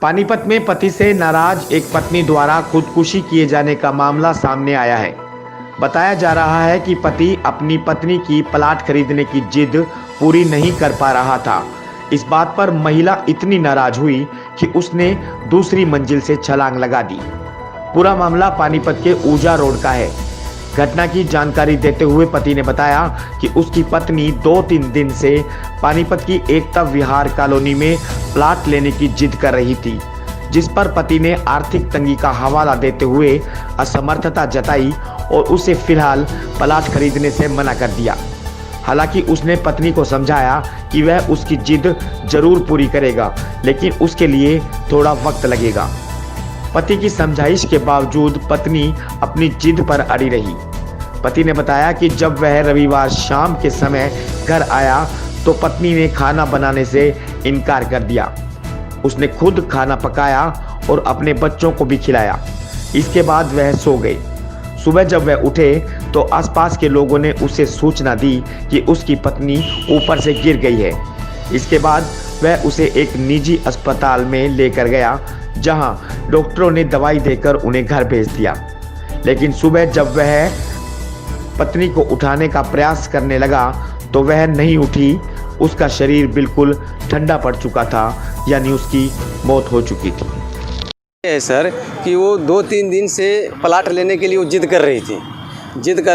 पानीपत में पति से नाराज एक पत्नी द्वारा खुदकुशी किए जाने का मामला सामने आया है। बताया जा रहा है कि पति अपनी पत्नी की प्लाट खरीदने की जिद पूरी नहीं कर पा रहा था। इस बात पर महिला इतनी नाराज हुई कि उसने दूसरी मंजिल से छलांग लगा दी। पूरा मामला पानीपत के ऊजा रोड का है। घटना की जानकारी देते हुए पति ने बताया कि उसकी पत्नी 2-3 दिन से पानीपत की एकता विहार कॉलोनी में प्लाट लेने की जिद कर रही थी, जिस पर पति ने आर्थिक तंगी का हवाला देते हुए असमर्थता जताई और उसे फिलहाल प्लाट खरीदने से मना कर दिया। हालांकि उसने पत्नी को समझाया कि वह उसकी जिद जरूर पूरी करेगा, लेकिन उसके लिए थोड़ा वक्त लगेगा। पति की समझाइश के बावजूद पत्नी अपनी जिद पर अड़ी रही। पति ने बताया कि जब वह रविवार शाम के समय घर आया तो पत्नी ने खाना बनाने से इनकार कर दिया। उसने खुद खाना पकाया और अपने बच्चों को भी खिलाया। इसके बाद वह सो गई। सुबह जब वह उठे तो आसपास के लोगों ने उसे सूचना दी कि उसकी पत्नी ऊपर से गिर गई है। इसके बाद वह उसे एक निजी अस्पताल में लेकर गया, जहां डॉक्टरों ने दवाई देकर उन्हें घर भेज दिया। लेकिन सुबह जब वह पत्नी को उठाने का प्रयास करने लगा तो वह नहीं उठी। उसका शरीर बिल्कुल ठंडा पड़ चुका था, यानी उसकी मौत हो चुकी थी। है सर कि वो 2-3 दिन से प्लाट लेने के लिए वो जिद कर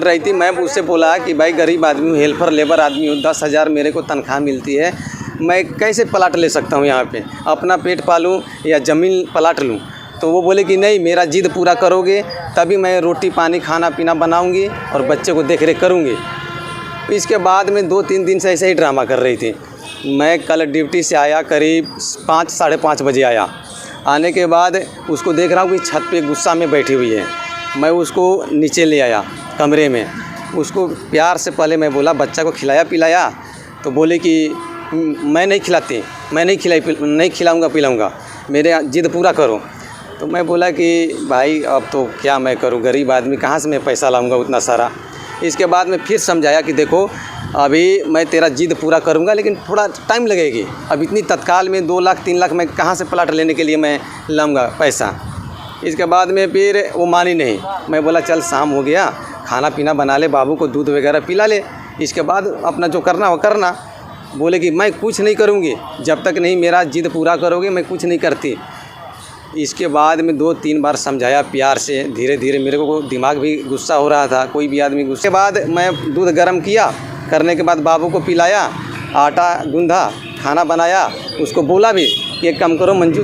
रही थी। मैं उससे बोला कि भाई गरीब आदमी हूँ, हेल्पर लेबर आदमी हूँ, 10,000 मेरे को तनख्वाह मिलती है, मैं कैसे प्लाट ले सकता हूँ यहाँ पे, अपना पेट पालूँ या ज़मीन प्लाट लूँ। तो वो बोले कि नहीं, मेरा जिद पूरा करोगे तभी मैं रोटी पानी खाना पीना बनाऊँगी और बच्चे को देख रेख करूँगी। इसके बाद में 2-3 दिन से ऐसे ही ड्रामा कर रही थी। मैं कल ड्यूटी से आया, करीब 5 साढ़े 5 बजे आया। आने के बाद उसको देख रहा हूँ कि छत पे गुस्सा में बैठी हुई है। मैं उसको नीचे ले आया कमरे में। उसको प्यार से पहले मैं बोला बच्चा को खिलाया पिलाया, तो बोले कि मैं नहीं खिलाती, मैं नहीं खिलाऊंगा पिलाऊंगा, मेरे जिद पूरा करो। तो मैं बोला कि भाई अब तो क्या मैं करूं, गरीब आदमी कहाँ से मैं पैसा लाऊंगा उतना सारा। इसके बाद में फिर समझाया कि देखो अभी मैं तेरा जिद पूरा करूंगा, लेकिन थोड़ा टाइम लगेगी। अब इतनी तत्काल में 2 लाख 3 लाख मैं कहाँ से प्लाट लेने के लिए मैं लाऊंगा पैसा। इसके बाद में फिर वो मानी नहीं। मैं बोला चल शाम हो गया, खाना पीना बना ले, बाबू को दूध वगैरह पिला ले, इसके बाद अपना जो करना हो करना। बोले कि मैं कुछ नहीं करूँगी, जब तक नहीं मेरा जिद पूरा करोगे मैं कुछ नहीं करती। इसके बाद में 2-3 बार समझाया प्यार से, धीरे धीरे मेरे को दिमाग भी गुस्सा हो रहा था, कोई भी आदमी गुस्से। के बाद मैं दूध गर्म किया, करने के बाद बाबू को पिलाया, आटा गूंधा, खाना बनाया। उसको बोला भी कि एक काम करो मंजू,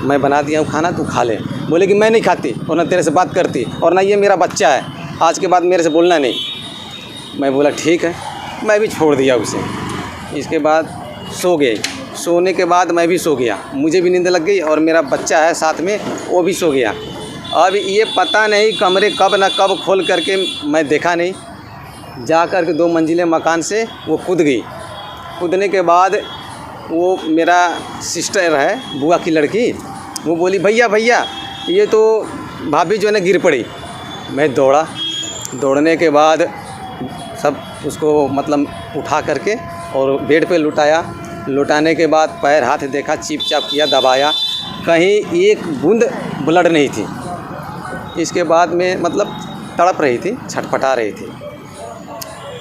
मैं बना दिया हूँ खाना, तू खा ले। बोले कि मैं नहीं खाती और ना तेरे से बात करती और ना ये मेरा बच्चा है, आज के बाद मेरे से बोलना नहीं। मैं बोला ठीक है, मैं भी छोड़ दिया उसे। इसके बाद सो गए। सोने के बाद मैं भी सो गया, मुझे भी नींद लग गई और मेरा बच्चा है साथ में, वो भी सो गया। अब ये पता नहीं कमरे कब ना कब खोल करके मैं देखा नहीं, जा कर के 2 मंजिले मकान से वो कूद गई। कूदने के बाद वो मेरा सिस्टर है, बुआ की लड़की, वो बोली भैया भैया ये तो भाभी जो है ना गिर पड़ी। मैं दौड़ा, दौड़ने के बाद सब उसको मतलब उठा करके और बेड पे लुटाने के बाद पैर हाथ देखा, चिप चाप किया, दबाया, कहीं एक बूंद ब्लड नहीं थी। इसके बाद में मतलब तड़प रही थी, छटपटा रही थी।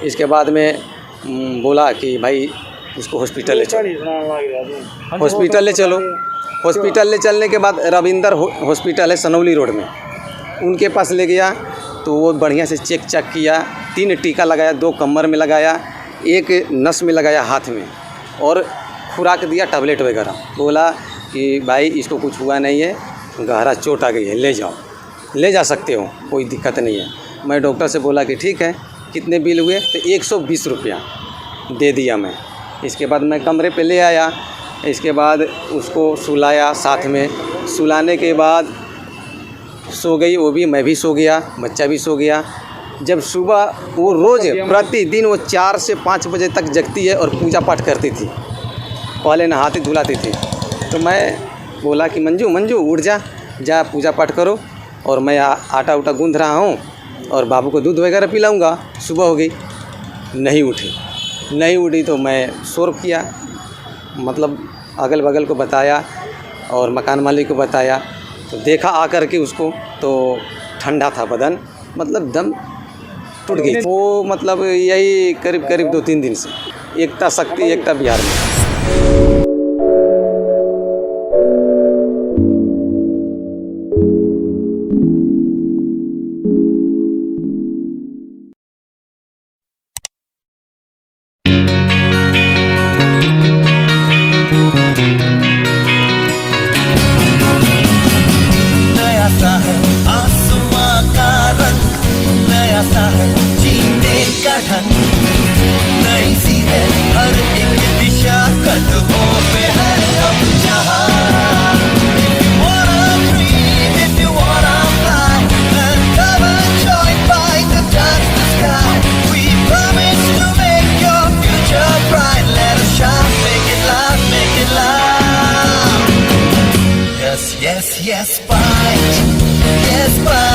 इसके बाद में बोला कि भाई इसको हॉस्पिटल ले चलो, हॉस्पिटल ले चलो। हॉस्पिटल ले चलने के बाद रविंदर हॉस्पिटल है सनौली रोड में, उनके पास ले गया तो वो बढ़िया से चेक चेक किया, 3 टीका लगाया, 2 कमर में लगाया, 1 नस में लगाया हाथ में, और खुराक दिया टैबलेट वगैरह। बोला कि भाई इसको कुछ हुआ नहीं है, गहरा चोट आ गई है, ले जा सकते हो, कोई दिक्कत नहीं है। मैं डॉक्टर से बोला कि ठीक है, कितने बिल हुए, तो 120 रुपया दे दिया मैं। इसके बाद मैं कमरे पे ले आया। इसके बाद उसको सुलाया, साथ में सुलाने के बाद सो गई वो भी, मैं भी सो गया, बच्चा भी सो गया। जब सुबह वो रोज़ प्रतिदिन वो 4 से 5 बजे तक जगती है और पूजा पाठ करती थी, पहले नहाती धुलाती थी। तो मैं बोला कि मंजू उठ जा पूजा पाठ करो, और मैं आटा उटा गूंद रहा हूँ और बाबू को दूध वगैरह पिलाऊंगा। सुबह हो गई, नहीं उठी तो मैं शोर किया, मतलब अगल बगल को बताया और मकान मालिक को बताया तो देखा आकर के उसको तो ठंडा था बदन, मतलब दम टूट गई। वो मतलब यही करीब करीब 2-3 दिन से एकता शक्ति एकता बिहार में। नया सा है आसमां का रंग, नया सा है जीने का ढंग, नई सी है हर एक दिशा, कदमों पे है अब जहां। If you wanna dream, if you wanna fly, then come and join by the touch the sky. We promise to make your future bright. Let us shine, make it loud, make it loud. Yes, yes, yes, fight. Yes, fight.